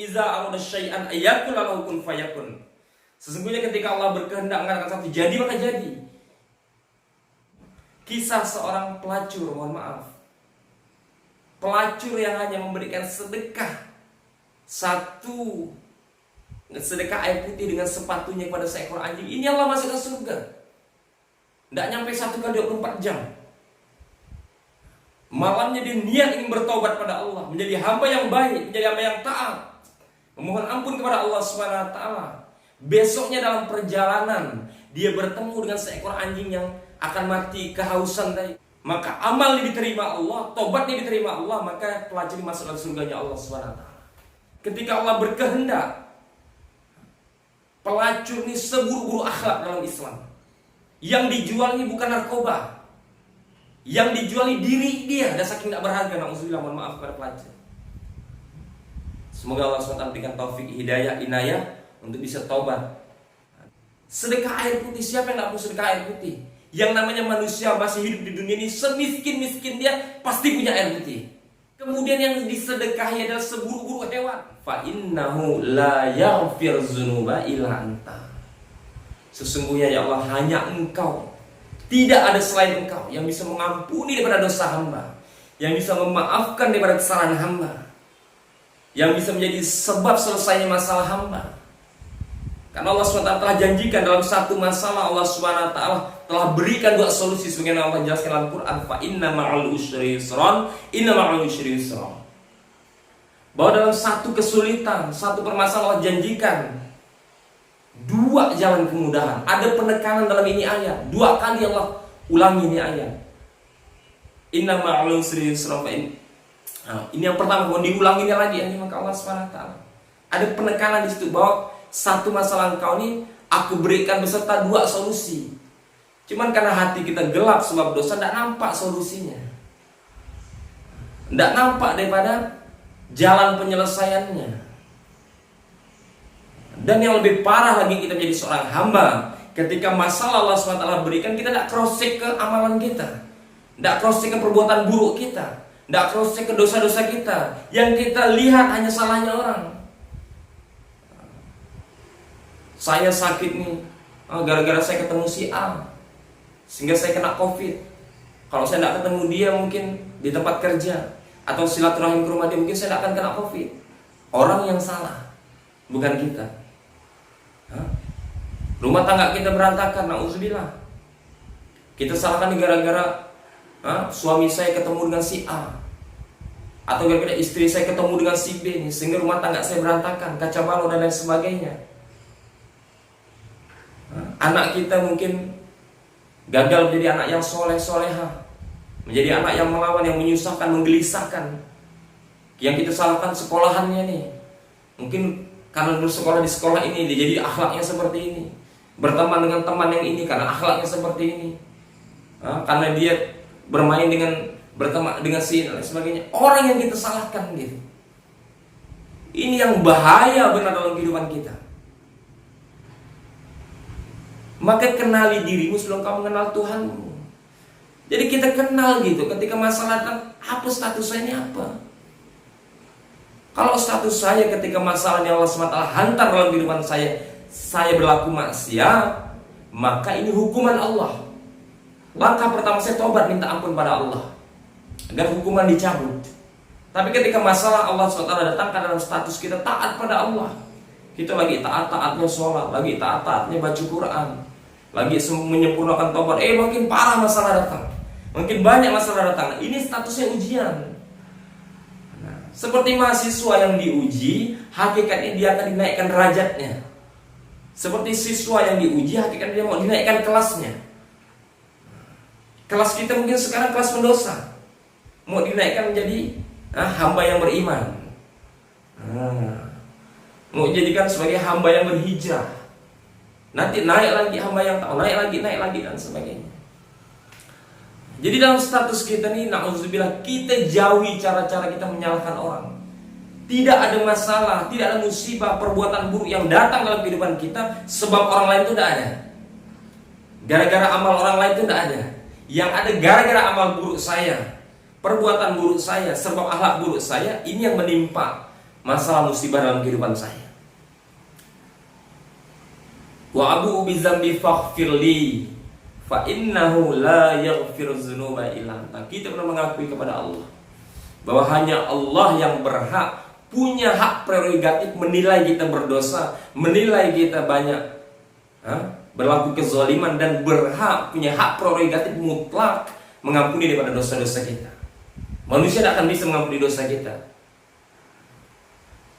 iza arada syai'an ayyakul lahu kun fayakun. Sesungguhnya ketika Allah berkehendak mengatakan satu jadi maka jadi. Kisah seorang pelacur, mohon maaf. Pelacur yang hanya memberikan sedekah sedekah air putih dengan sepatunya kepada seekor anjing, ini Allah masuk ke surga. Tidak nyampe 1 kali 24 jam. Malamnya dia niat ingin bertobat pada Allah, menjadi hamba yang baik, menjadi hamba yang taat, memohon ampun kepada Allah SWT. Besoknya dalam perjalanan dia bertemu dengan seekor anjing yang akan mati kehausan tadi. Maka amal diterima Allah, tobatnya diterima Allah, maka pelacur masuk dalam surganya Allah SWT. Ketika Allah berkehendak, pelacur ini seburuk-buruk akhlak dalam Islam. Yang dijual ini bukan narkoba, yang dijual ini diri dia. Dan saking tidak berharga, na'udzubillah, mohon maaf kepada pelacur. Semoga Allah SWT berikan taufik, hidayah, inayah untuk bisa taubat. Sedekah air putih, siapa yang tidak punya sedekah air putih? Yang namanya manusia masih hidup di dunia ini, semiskin-miskin dia pasti punya air putih. Kemudian yang disedekahi adalah seburuk-buruk hewan. Fa innahu la yaghfir dzunuba illa anta. Sesungguhnya ya Allah, hanya Engkau, tidak ada selain Engkau yang bisa mengampuni daripada dosa hamba, yang bisa memaafkan daripada kesalahan hamba, yang bisa menjadi sebab selesainya masalah hamba. Karena Allah SWT telah janjikan dalam satu masalah, Allah SWT telah berikan 2 solusi sebagaimana Allah jelaskan dalam Quran. Fa inna ma'al usri yusran, inna ma'al usri yusran. Bahwa dalam satu kesulitan, satu permasalahan Allah janjikan 2 jalan kemudahan. Ada penekanan dalam ini ayat. 2 kali Allah ulangi ini ayat. Inna ma'al usri yusran. Ini yang pertama, mau diulanginya lagi ini, maka Allah SWT ada penekanan di situ bahwa satu masalah engkau ini aku berikan beserta 2 solusi. Cuman karena hati kita gelap sebab dosa, tidak nampak solusinya, tidak nampak daripada jalan penyelesaiannya. Dan yang lebih parah lagi, kita menjadi seorang hamba, ketika masalah Allah SWT berikan, kita tidak cross-check ke amalan kita, tidak cross-check ke perbuatan buruk kita, tidak cross-check ke dosa-dosa kita. Yang kita lihat hanya salahnya orang. Saya sakit nih, gara-gara saya ketemu si A, sehingga saya kena COVID. Kalau saya tidak ketemu dia mungkin di tempat kerja, atau silaturahim ke rumah dia, mungkin saya tidak akan kena COVID. Orang yang salah, bukan kita. Rumah tangga kita berantakan, na'udzubillah. Kita salahkan gara-gara suami saya ketemu dengan si A, atau gara-gara istri saya ketemu dengan si B nih, sehingga rumah tangga saya berantakan, kacau balau dan lain sebagainya. Anak kita mungkin gagal menjadi anak yang soleh-soleha, menjadi anak yang melawan, yang menyusahkan, menggelisahkan. Yang kita salahkan sekolahannya nih, mungkin karena dulu sekolah di sekolah ini dia jadi akhlaknya seperti ini, berteman dengan teman yang ini karena akhlaknya seperti ini, karena dia bermain berteman dengan si dan sebagainya. Orang yang kita salahkan gitu. Ini yang bahaya benar dalam kehidupan kita. Maka kenali dirimu sebelum kamu mengenal Tuhanmu. Jadi kita kenal gitu, ketika masalah datang, apa status saya ini apa? Kalau status saya ketika masalahnya Allah SWT hantar dalam kehidupan saya berlaku maksiat, maka ini hukuman Allah. Langkah pertama saya tobat, minta ampun pada Allah agar hukuman dicabut. Tapi ketika masalah Allah SWT datang dalam status kita taat pada Allah, kita lagi taat-taatnya sholat, lagi taat-taatnya baca Quran, lagi menyempurnakan tobat, makin parah masalah datang, makin banyak masalah datang. Ini statusnya ujian. Seperti mahasiswa yang diuji, hakikatnya dia akan dinaikkan derajatnya. Seperti siswa yang diuji, hakikatnya dia mau dinaikkan kelasnya. Kelas kita mungkin sekarang kelas pendosa, mau dinaikkan menjadi hamba yang beriman, mau dijadikan sebagai hamba yang berhijrah. Nanti naik lagi hamba yang tahu, naik lagi dan sebagainya. Jadi dalam status kita nih, na'udzubillah, kita jauhi cara-cara kita menyalahkan orang. Tidak ada masalah, tidak ada musibah, perbuatan buruk yang datang dalam kehidupan kita sebab orang lain itu tidak ada. Gara-gara amal orang lain itu tidak ada. Yang ada gara-gara amal buruk saya, perbuatan buruk saya, sebab akhlak buruk saya, ini yang menimpa masalah musibah dalam kehidupan saya. Wa abu bizambi faghfirli fa innahu la yaghfiru dzunuba illa anta. Kita pernah mengakui kepada Allah bahwa hanya Allah yang berhak, punya hak prerogatif menilai kita berdosa, menilai kita banyak berlaku kezaliman, dan berhak, punya hak prerogatif mutlak mengampuni daripada dosa-dosa kita. Manusia tidak akan bisa mengampuni dosa kita.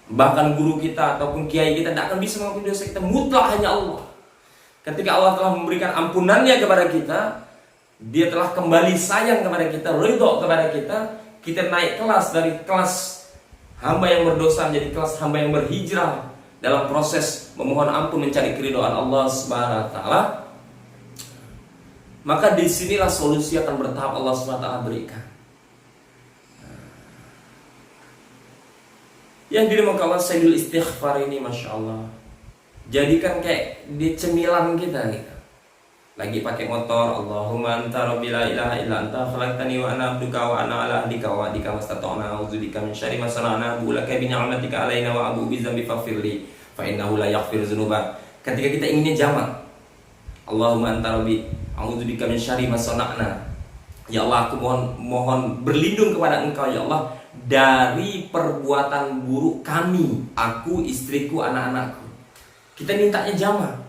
Bahkan guru kita ataupun kiai kita tidak akan bisa mengampuni dosa kita. Mutlak hanya Allah. Ketika Allah telah memberikan ampunannya kepada kita, Dia telah kembali sayang kepada kita, ridho kepada kita, kita naik kelas dari kelas hamba yang berdosa menjadi kelas hamba yang berhijrah dalam proses memohon ampun, mencari keridhaan Allah Subhanahu wa taala. Maka disinilah solusi akan bertahap Allah Subhanahu wa taala berikan. Yang dimaksud Allah Sayyidul Istighfar ini, Masya Allah, jadikan kayak di cemilan kita gitu. Lagi pakai motor, Allahumma anta rabbi la ilaha illa anta khalaqtani wa ana abduka wa ana ala ahdika wa wa'dika mastata'na a'udzubika min syarri ma sana'na bulaka bi ni'matika alaina wa abu bi dzambi faghfirli fa innahu la yaghfiru dzunuba. Ketika kita inginnya jamak, Allahumma anta rabbi a'udzubika min syarri ma sana'na. Ya Allah, aku mohon berlindung kepada Engkau ya Allah dari perbuatan buruk kami, aku, istriku, anak-anakku. Kita mintanya jamak.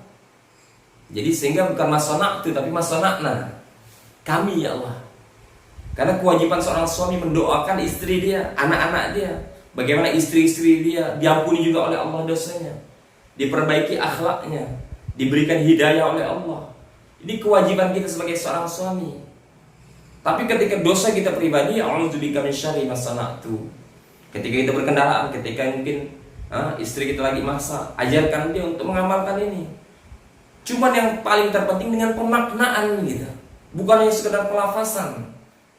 Jadi sehingga bukan masonaktu tapi masonakna, kami ya Allah. Karena kewajiban seorang suami mendoakan istri dia, anak-anak dia, bagaimana istri-istri dia diampuni juga oleh Allah dosanya, diperbaiki akhlaknya, diberikan hidayah oleh Allah. Ini kewajiban kita sebagai seorang suami. Tapi ketika dosa kita pribadi, a'udzubika min syarri ma sana'tu. Ketika kita berkendaraan, ketika mungkin istri kita lagi masak, ajarkan dia untuk mengamalkan ini. Cuman yang paling terpenting dengan pemaknaan gitu. Bukan hanya sekedar pelafasan,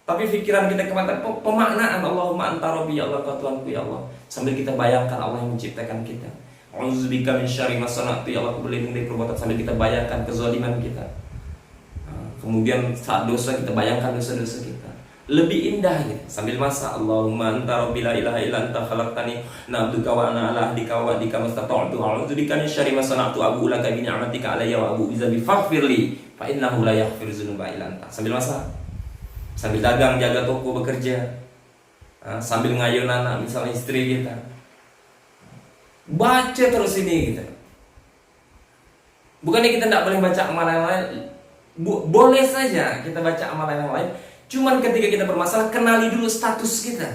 tapi pikiran kita kepada pemaknaan. Allahumma anta rabbi ya Allah, Tuhanku ya Allah. Sambil kita bayangkan Allah yang menciptakan kita. A'udzubika min syarri ma sana'tu, ya Allah, aku berlindung dari perbuatan, sambil kita bayangkan kezaliman kita. Kemudian saat dosa kita bayangkan dosa-dosa kita. Lebih indah gitu. Sambil masak, Allahumma anta rabbi la ilaha illa anta khalaqtani na'buduka wa ana ala ahdika wa wa'dika mastata'tu a'udzubika min syarri ma sana'tu abu'u laka bi ni'matika alayya wa abu'u bi dzambi faghfirli fa innahu la yaghfiru dzunuba illa anta. Sambil masak, sambil dagang, jaga toko, bekerja, sambil ngayun anak, misalnya istri kita, baca terus ini gitu. Bukannya kita tidak boleh baca amalan yang lain, boleh saja kita baca amalan yang lain. Cuman ketika kita bermasalah, kenali dulu status kita.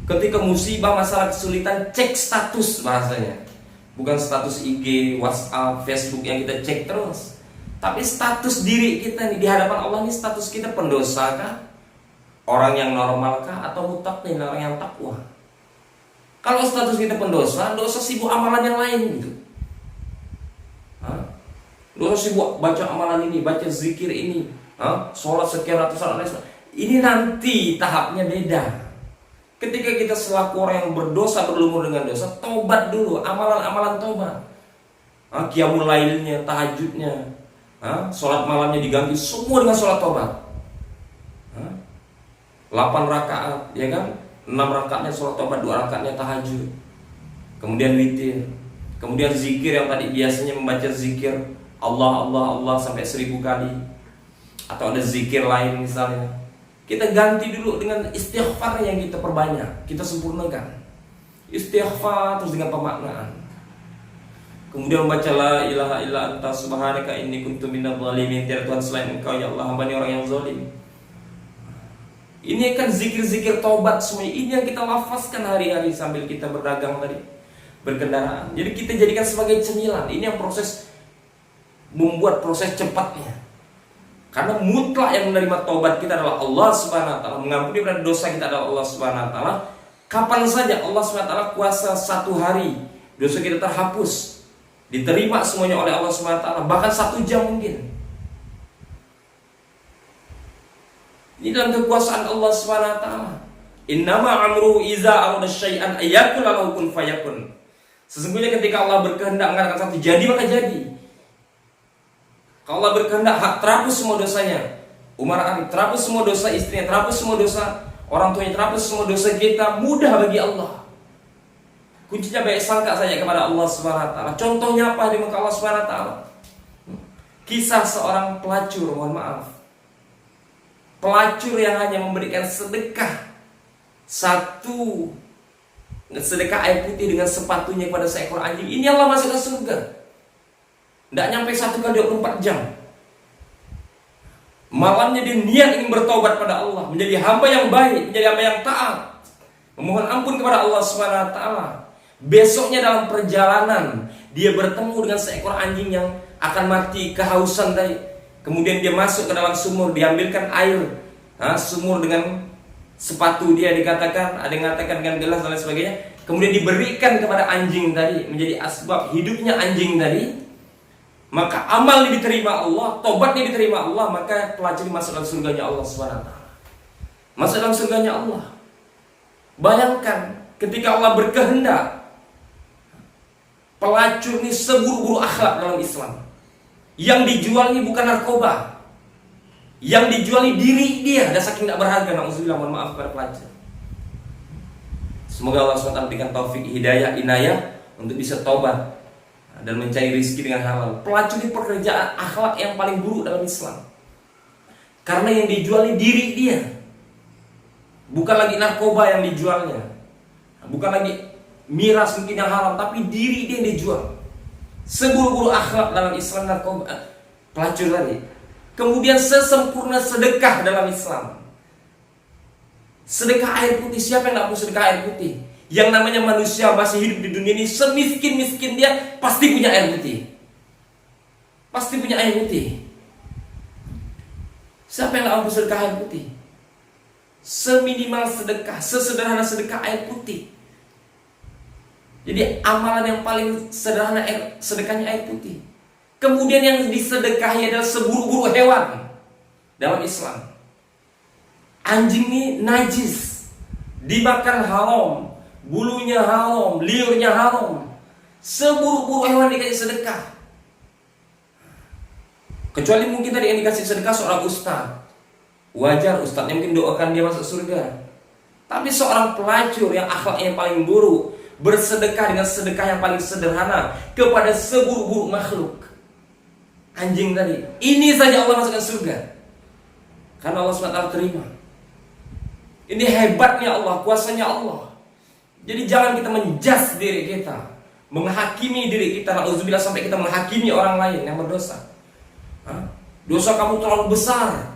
Ketika musibah, masalah, kesulitan, cek status bahasanya. Bukan status IG, WhatsApp, Facebook yang kita cek terus, tapi status diri kita nih di hadapan Allah, ini status kita pendosa kah? Orang yang normal kah? Atau muttaqin, orang yang takwa? Kalau status kita pendosa, dosa sibuk amalan yang lain gitu. Dosa sibuk baca amalan ini, baca zikir ini, sholat sekian ratus salat. Ini nanti tahapnya beda. Ketika kita selaku orang yang berdosa, berlumur dengan dosa, tobat dulu, amalan-amalan tobat. Qiyamul lailnya, tahajudnya, sholat malamnya diganti semua dengan sholat tobat. 8 rakaat, ya kan? 6 rakaatnya sholat tobat, 2 rakaatnya tahajud. Kemudian witir. Kemudian zikir yang tadi biasanya membaca zikir Allah, Allah, Allah sampai 1000 kali. Atau ada zikir lain misalnya, kita ganti dulu dengan istighfar yang kita perbanyak, kita sempurnakan. Istighfar terus dengan pemaknaan. Kemudian membaca la ilaha illa anta subhanaka inni kuntu minadh dhalimin. Tiada Tuhan selain Engkau ya Allah, hamba ini orang yang zalim. Ini kan zikir-zikir taubat semuanya. Ini yang kita lafazkan hari-hari sambil kita berdagang tadi, berkendaraan. Jadi kita jadikan sebagai cemilan. Ini yang proses, membuat proses cepatnya. Karena mutlak yang menerima taubat kita adalah Allah Subhanahu wa taala, mengampuni pada dosa kita adalah Allah Subhanahu wa taala. Kapan saja Allah Subhanahu wa taala kuasa 1 hari dosa kita terhapus, diterima semuanya oleh Allah Subhanahu wa taala, bahkan 1 jam mungkin. Ini dalam kekuasaan Allah Subhanahu wa taala. Innama amruhu iza arada syai'an ayyakul lahu kun fayakun. Sesungguhnya ketika Allah berkehendak mengatakan satu, jadi maka jadi. Kalau Allah berkehendak, hak terhapus semua dosanya. Umar Arif terhapus semua dosa istrinya, terhapus semua dosa orang tuanya, terhapus semua dosa kita. Mudah bagi Allah. Kuncinya baik sangka saja kepada Allah Subhanahu wa taala. Contohnya apa di muka Allah Subhanahu wa taala? Kisah seorang pelacur, mohon maaf. Pelacur yang hanya memberikan sedekah satu sedekah air putih dengan sepatunya kepada seekor anjing. Ini Allah masukkan surga. Tidak nyampe 1 kali 24 jam. Malamnya dia niat ingin bertobat pada Allah, menjadi hamba yang baik, menjadi hamba yang taat, memohon ampun kepada Allah Subhanahu wa taala. Besoknya dalam perjalanan dia bertemu dengan seekor anjing yang akan mati kehausan tadi. Kemudian dia masuk ke dalam sumur, diambilkan air. Sumur dengan sepatu dia dikatakan, ada yang mengatakan dengan gelas dan lain sebagainya. Kemudian diberikan kepada anjing tadi, menjadi asbab hidupnya anjing tadi. Maka amal diterima Allah, tobatnya diterima Allah, maka pelacur masuk dalam surganya Allah Subhanahu wa taala. Masuk dalam surganya Allah. Bayangkan ketika Allah berkehendak, pelacur ini seburu-buru akhlak dalam Islam. Yang dijual ini bukan narkoba, yang dijual ini diri dia. Dan saking tidak berharga, na'udzubillah, mohon maaf kepada pelacur. Semoga Allah SWT berikan taufik, hidayah, inayah untuk bisa tobat dan mencari rezeki dengan halal. Pelacur ini pekerjaan akhlak yang paling buruk dalam Islam. Karena yang dijual ini diri dia, bukan lagi narkoba yang dijualnya, bukan lagi miras mungkin yang haram, tapi diri dia yang dijual. Seburu-buru akhlak dalam Islam narkoba, pelacur tadi. Kemudian sesempurna sedekah dalam Islam. Sedekah air putih, siapa yang tidak mau sedekah air putih? Yang namanya manusia masih hidup di dunia ini, semiskin-miskin dia pasti punya air putih. Pasti punya air putih. Siapa yang tidak mau sedekah air putih? Seminimal sedekah, sesederhana sedekah air putih. Jadi amalan yang paling sederhana sedekahnya air putih. Kemudian yang disedekahi adalah seburu-buru hewan dalam Islam. Anjing ini najis, dimakan haram, bulunya haram, liurnya haram. Seburu-buru hewan dikasih sedekah. Kecuali mungkin tadi yang dikasih sedekah seorang ustaz. Wajar, ustaznya mungkin doakan dia masuk surga. Tapi seorang pelacur yang akhlaknya yang paling buruk, bersedekah dengan sedekah yang paling sederhana kepada seburu-buru makhluk. Anjing tadi, ini saja Allah masukkan surga. Karena Allah SWT terima. Ini hebatnya Allah, kuasanya Allah. Jadi jangan kita menjudge diri kita, menghakimi diri kita, na'udzubillah, sampai kita menghakimi orang lain yang berdosa. Dosa kamu terlalu besar,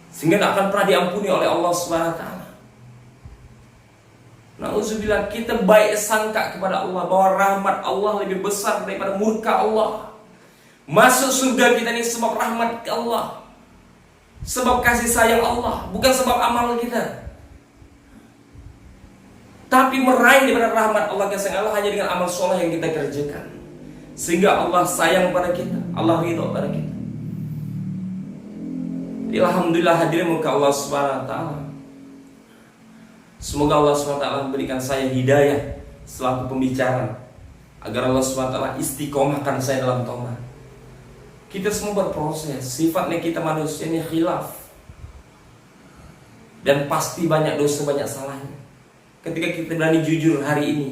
sehingga tidak akan pernah diampuni oleh Allah SWT. Na'udzubillah, kita baik sangka kepada Allah bahwa rahmat Allah lebih besar daripada murka Allah. Masuk surga kita ini sebab rahmat Allah, sebab kasih sayang Allah, bukan sebab amal kita. Tapi meraih daripada rahmat Allah, kasih sayang Allah hanya dengan amal soleh yang kita kerjakan, sehingga Allah sayang pada kita, Allah ridho pada kita. Alhamdulillah, hadirin muka Allah Subhanahu wa taala. Semoga Allah SWT memberikan saya hidayah selaku pembicara, agar Allah SWT istiqomahkan saya dalam taubat. Kita semua berproses, sifatnya kita manusia ini khilaf, dan pasti banyak dosa, banyak salahnya. Ketika kita berani jujur hari ini,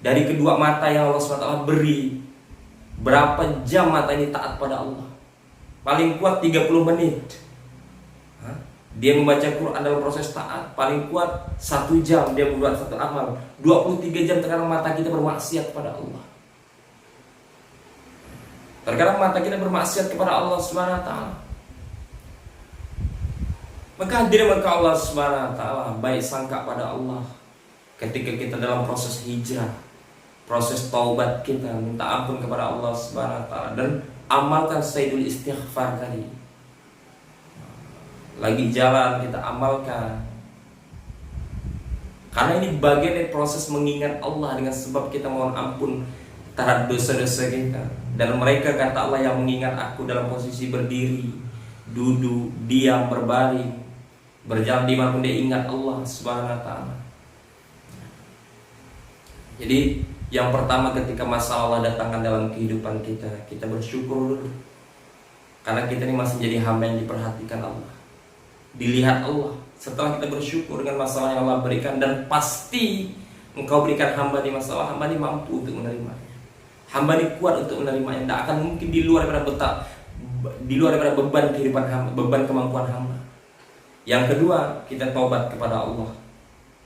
dari kedua mata yang Allah SWT beri, berapa jam mata ini taat pada Allah? Paling kuat 30 menit. Dia membaca Quran dalam proses taat, paling kuat 1 jam dia membuat satu amal. 23 jam terkadang mata kita bermaksiat kepada Allah. Terkadang mata kita bermaksiat kepada Allah Subhanahu wa taala. Maka hadirin maka Allah Subhanahu wa taala, baik sangka pada Allah ketika kita dalam proses hijrah, proses taubat kita, minta ampun kepada Allah Subhanahu wa taala, dan amalkan sayyidul istighfar tadi. Lagi jalan kita amalkan, karena ini bagian dari proses mengingat Allah dengan sebab kita mohon ampun terhadap dosa-dosa kita. Dan mereka, kata Allah, yang mengingat aku dalam posisi berdiri, duduk, diam, berbaring, berjalan dimanapun dia ingat Allah Subhanahu wa taala. Jadi yang pertama ketika masalah Allah datangkan dalam kehidupan kita, kita bersyukur dulu, karena kita ini masih jadi hamba yang diperhatikan Allah, dilihat Allah. Setelah kita bersyukur dengan masalah yang Allah berikan, dan pasti engkau berikan hamba ini masalah, hamba ini mampu untuk menerima. Hamba ini kuat untuk menerimanya. Tidak akan mungkin di luar daripada beban kehidupan hamba, beban kemampuan hamba. Yang kedua, kita taubat kepada Allah.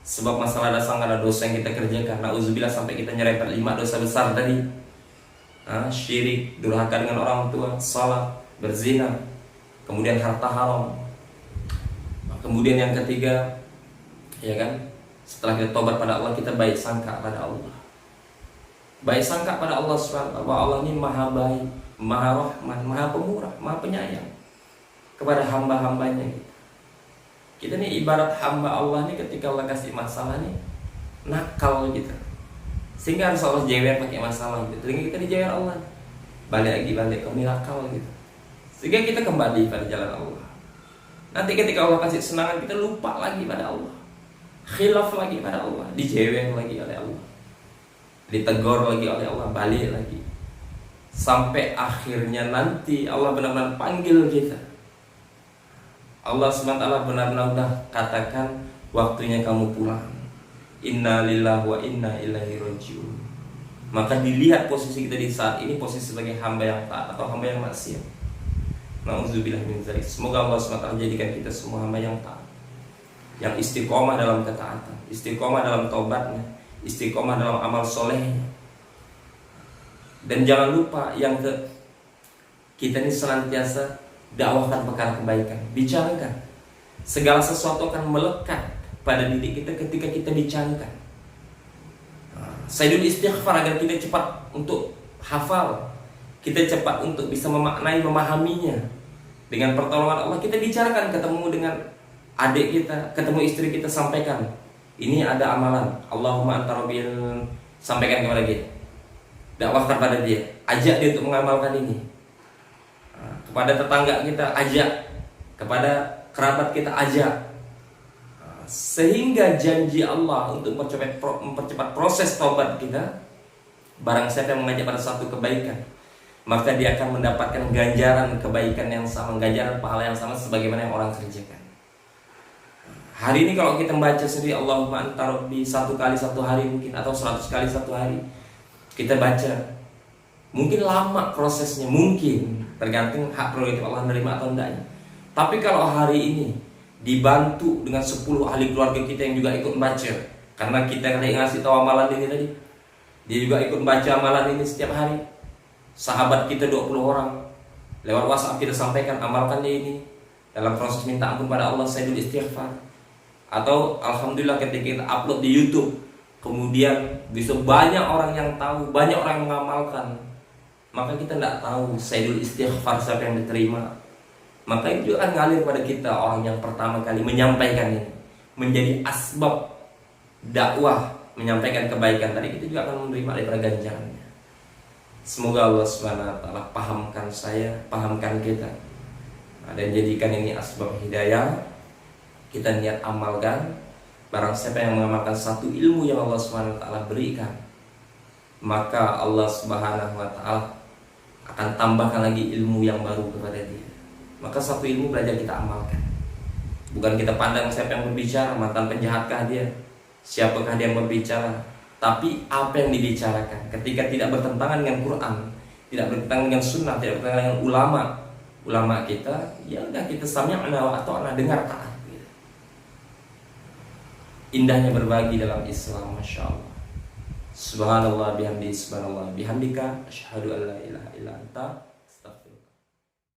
Sebab masalah dasar ada dosa yang kita kerjakan. Nauzubillah, sampai kita nyerempet 5 dosa besar tadi. Syirik, durhaka dengan orang tua, salah, berzina, kemudian harta haram. Kemudian yang ketiga, ya kan, setelah kita taubat pada Allah, kita baik sangka pada Allah. Baik sangka pada Allah SWT, bahwa Allah ini maha baik, maha rahman, maha pemurah, maha penyayang kepada hamba-hambanya. Kita nih ibarat hamba Allah nih, ketika Allah kasih masalah nih, nakal gitu, sehingga harus Allah jewer pakai masalah gitu. Sehingga kita dijewer Allah, balik kau nakal gitu, sehingga kita kembali pada jalan Allah. Nanti ketika Allah kasih kesenangan, kita lupa lagi pada Allah, khilaf lagi pada Allah, dijewer lagi oleh Allah, ditegur lagi oleh Allah, balik lagi, sampai akhirnya nanti Allah benar-benar panggil kita. Allah SWT benar-benar udah katakan, waktunya kamu pulang. Inna lillahi wa inna ilaihi rajiun. Maka dilihat posisi kita di saat ini, posisi sebagai hamba yang taat atau hamba yang maksiat. Nauzubillah min dzalik. Semoga Allah SWT jadikan kita semua hamba yang taat, yang istiqomah dalam ketaatan, istiqomah dalam taubatnya, istiqomah dalam amal solehnya. Dan jangan lupa kita ini senantiasa dakwahkan perkara kebaikan, bicarakan. Segala sesuatu akan melekat pada diri kita ketika kita bicarakan. Sayyidul istighfar, agar kita cepat untuk hafal, kita cepat untuk bisa memaknai, memahaminya. Dengan pertolongan Allah, kita bicarakan, ketemu dengan adik kita, ketemu istri kita, sampaikan, ini ada amalan, Allahumma anta rabbil, sampaikan kepada dia, dakwahkan pada dia, ajak dia untuk mengamalkan ini. Kepada tetangga kita ajak, kepada kerabat kita ajak, sehingga janji Allah untuk mempercepat proses taubat kita. Barang siapa yang mengajak pada satu kebaikan, maka dia akan mendapatkan ganjaran kebaikan yang sama, ganjaran pahala yang sama sebagaimana yang orang kerjakan. Hari ini kalau kita membaca sendiri Allahumma anta rabbi 1 kali 1 hari mungkin, atau 100 kali 1 hari kita baca, mungkin lama prosesnya, mungkin tergantung hak prerogatif Allah menerima atau enggaknya. Tapi kalau hari ini dibantu dengan 10 ahli keluarga kita yang juga ikut baca, karena kita ngasih tahu amalan ini tadi, dia juga ikut baca amalan ini setiap hari. Sahabat kita 20 orang, lewat WhatsApp kita sampaikan, amalkan ini dalam proses minta ampun pada Allah, sayyidul istighfar. Atau alhamdulillah ketika kita upload di YouTube, kemudian bisa banyak orang yang tahu, banyak orang yang mengamalkan. Maka kita tidak tahu sayyidul istighfar siapa yang diterima. Maka itu akan ngalir pada kita, orang yang pertama kali menyampaikan ini, menjadi asbab dakwah, menyampaikan kebaikan tadi, kita juga akan menerima daripada ganjarannya. Semoga Allah SWT pahamkan saya, pahamkan kita, dan jadikan ini asbab hidayah. Kita niat amalkan. Barang siapa yang mengamalkan satu ilmu yang Allah SWT berikan, maka Allah SWT akan tambahkan lagi ilmu yang baru kepada dia. Maka satu ilmu belajar kita amalkan. Bukan kita pandang siapa yang berbicara, mantan penjahatkah dia, siapakah dia yang berbicara, tapi apa yang dibicarakan ketika tidak bertentangan dengan Quran, tidak bertentangan dengan sunnah, tidak bertentangan dengan ulama kita, ya udah kita sami'na wa ata'na, dengar taat. Indahnya berbagi dalam Islam, Masya Allah. Subhanallah bihamdi, subhanallah bihamdika, asyhadu an la ilaha illa anta